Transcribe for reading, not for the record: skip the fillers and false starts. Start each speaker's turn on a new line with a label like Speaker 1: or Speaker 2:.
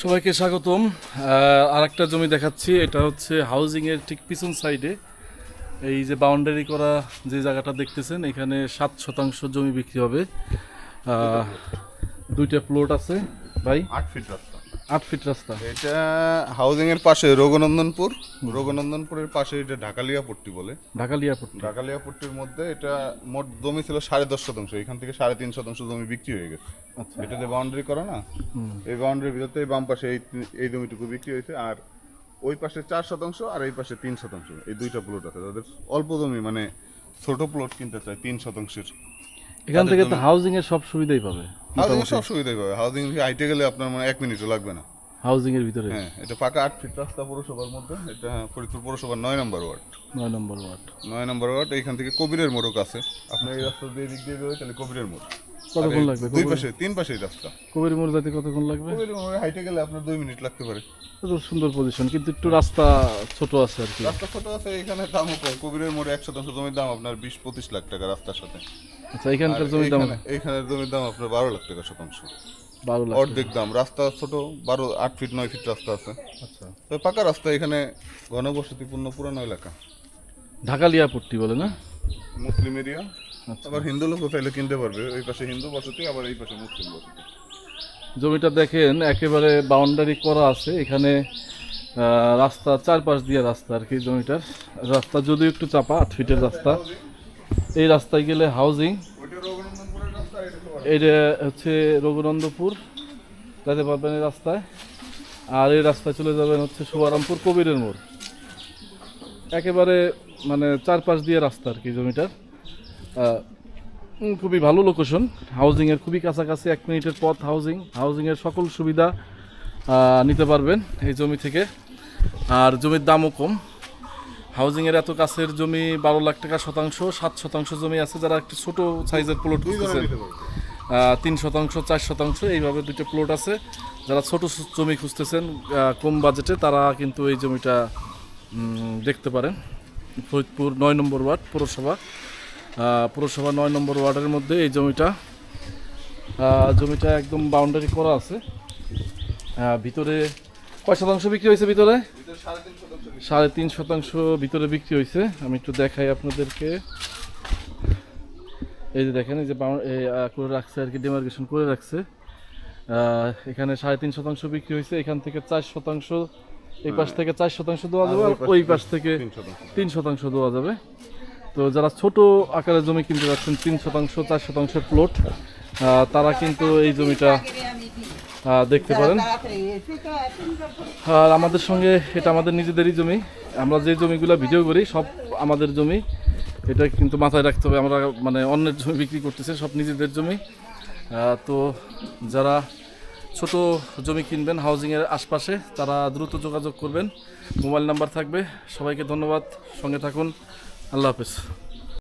Speaker 1: সবাইকে স্বাগতম। আরেকটা জমি দেখাচ্ছি। এটা হচ্ছে হাউজিং এর ঠিক পিছন সাইডে এই যে বাউন্ডারি করা যে জায়গাটা দেখতেছেন, এখানে 7% জমি বিক্রি হবে। দুইটা প্লট আছে ভাই।
Speaker 2: 8 ফিট রাস্তা।
Speaker 1: 8 ফিট রাস্তা।
Speaker 2: এটা হাউজিং এর পাশে রঘুনন্দনপুরের পাশে এটা ঢাকালিয়াপট্টি বলে। ঢাকালিয়াপট্টির মধ্যে এটা মোট জমি ছিল 10.5%, এখান থেকে 3.5% জমি বিক্রি হয়ে গেছে।
Speaker 1: আচ্ছা,
Speaker 2: এটা যে বাউন্ডারি করা না, এই বাউন্ডারির ভিতরে এই বাম পাশে এই জমিটুকু বিক্রি হয়েছে, আর ওই পাশে 4% আর এই পাশে 3%। এই দুইটা প্লট আছে, তাদের অল্প জমি মানে ছোট প্লট কিনতে চায় 3%।
Speaker 1: এখান থেকে তো হাউজিং এর সব সুবিধাই পাবে।
Speaker 2: হাউজিং সব সুবিধাই পাবে। হাউজিং হাইটে গেলে আপনার মানে 1 মিনিটও লাগবে না।
Speaker 1: হাউজিং এর ভিতরে।
Speaker 2: হ্যাঁ, এটা পাকা 8 ফিট রাস্তা পৌরসভার মধ্যে। এটা ফরিদপুর পৌরসভার 9 নম্বর ওয়ার্ড।
Speaker 1: 9 নম্বর ওয়ার্ড।
Speaker 2: এইখান থেকে কবিরের মোড়ক আছে। আপনি এই রাস্তা দিয়ে দিক দিয়ে গেলে তাহলে কবিরের মোড়।
Speaker 1: কতক্ষণ লাগবে?
Speaker 2: দুই পাশে 3 পাশেই রাস্তা।
Speaker 1: কবির মোড় যাতে কতক্ষণ লাগবে?
Speaker 2: কবিরের মোড়ে হাইটে গেলে আপনার 2 মিনিট লাগতে পারে।
Speaker 1: তো সুন্দর পজিশন, কিন্তু একটু রাস্তা ছোট আছে আর কি।
Speaker 2: রাস্তা ছোট আছে, এখানে দামও কম। কবিরের মোড়ে 1% জমির দাম আপনার 20-25 লাখ টাকা রাস্তার সাথে।
Speaker 1: আচ্ছা, এখানকার জমির দাম?
Speaker 2: এইখানের জমির দাম আপনার 12 লাখ টাকা শতাংশ।
Speaker 1: 12 লাখ।
Speaker 2: অর্ধেক দাম। রাস্তা ছোট, 8 ফিট 9 ফিট রাস্তা আছে।
Speaker 1: আচ্ছা,
Speaker 2: তো পাকা রাস্তা। এখানে ঘনবসতিপূর্ণ পুরানো এলাকা।
Speaker 1: ঢাকালিয়াপট্টি বলে না?
Speaker 2: মুসলিম এরিয়া।
Speaker 1: আচ্ছা।
Speaker 2: আবার হিন্দু লোকও চাইলে কিনতে পারবে। ওই পাশে হিন্দু বসতি, আবার এই পাশে মুসলিম বসতি।
Speaker 1: জমিটা দেখেন একেবারে বাউন্ডারি করা আছে। এখানে রাস্তা চারপাশ দিয়ে রাস্তা আর কি। জমিটার রাস্তা যদিও একটু চাপা, 8 ফিটের রাস্তা। এই রাস্তায় গেলে হাউজিং। এটা হচ্ছে রঘুনন্দপুর যেতে পারবেন এই রাস্তায়। আর এই রাস্তায় চলে যাবেন হচ্ছে শুভারামপুর কবিরের মোড়। একেবারে মানে চারপাশ দিয়ে রাস্তা আর কি জমিটার। খুবই ভালো লোকেশন। হাউজিংয়ের খুবই কাছাকাছি, 1 মিনিটের পথ। হাউজিংয়ের সকল সুবিধা নিতে পারবেন এই জমি থেকে। আর জমির দামও কম। হাউজিংয়ের এত কাছের জমি 12 লাখ টাকা শতাংশ। 7% জমি আছে যারা একটু ছোট সাইজের প্লট খুঁজতেছেন, 3%, 4%, এইভাবে দুটো প্লট আছে। যারা ছোট জমি খুঁজতেছেন কম বাজেটে, তারা কিন্তু এই জমিটা দেখতে পারেন। ফরিদপুর 9 নম্বর ওয়ার্ড পৌরসভা 9 নম্বর ওয়ার্ডের মধ্যে এই জমিটা একদম বাউন্ডারি করা আছে। ভিতরে কয় শতাংশ বিক্রি হয়েছে? ভিতরে 3.5% ভিতরে বিক্রি হয়েছে। আমি একটু দেখাই আপনাদেরকে। এই যে দেখেন, এই যে করে রাখছে আর কি, ডিমার্কেশন করে রাখছে। এখানে 3.5% বিক্রি হয়েছে। এখান থেকে 4%, এই পাশ থেকে 4% দেওয়া যাবে, আর ওই পাশ থেকে 3% দেওয়া যাবে। তো যারা ছোট আকারের জমি কিনতে যাচ্ছেন, 3%, 4% প্লট, তারা কিন্তু এই জমিটা দেখতে পারেন। আর আমাদের সঙ্গে, এটা আমাদের নিজেদেরই জমি। আমরা যে জমিগুলো ভিডিও করি সব আমাদের জমি। এটা কিন্তু মাথায় রাখতে হবে, আমরা মানে অন্যের জমি বিক্রি করতেছি, সব নিজেদের জমি। তো যারা ছোট জমি কিনবেন হাউজিংয়ের আশপাশে, তারা দ্রুত যোগাযোগ করবেন। মোবাইল নাম্বার থাকবে। সবাইকে ধন্যবাদ, সঙ্গে থাকুন। আল্লাহ হাফেজ।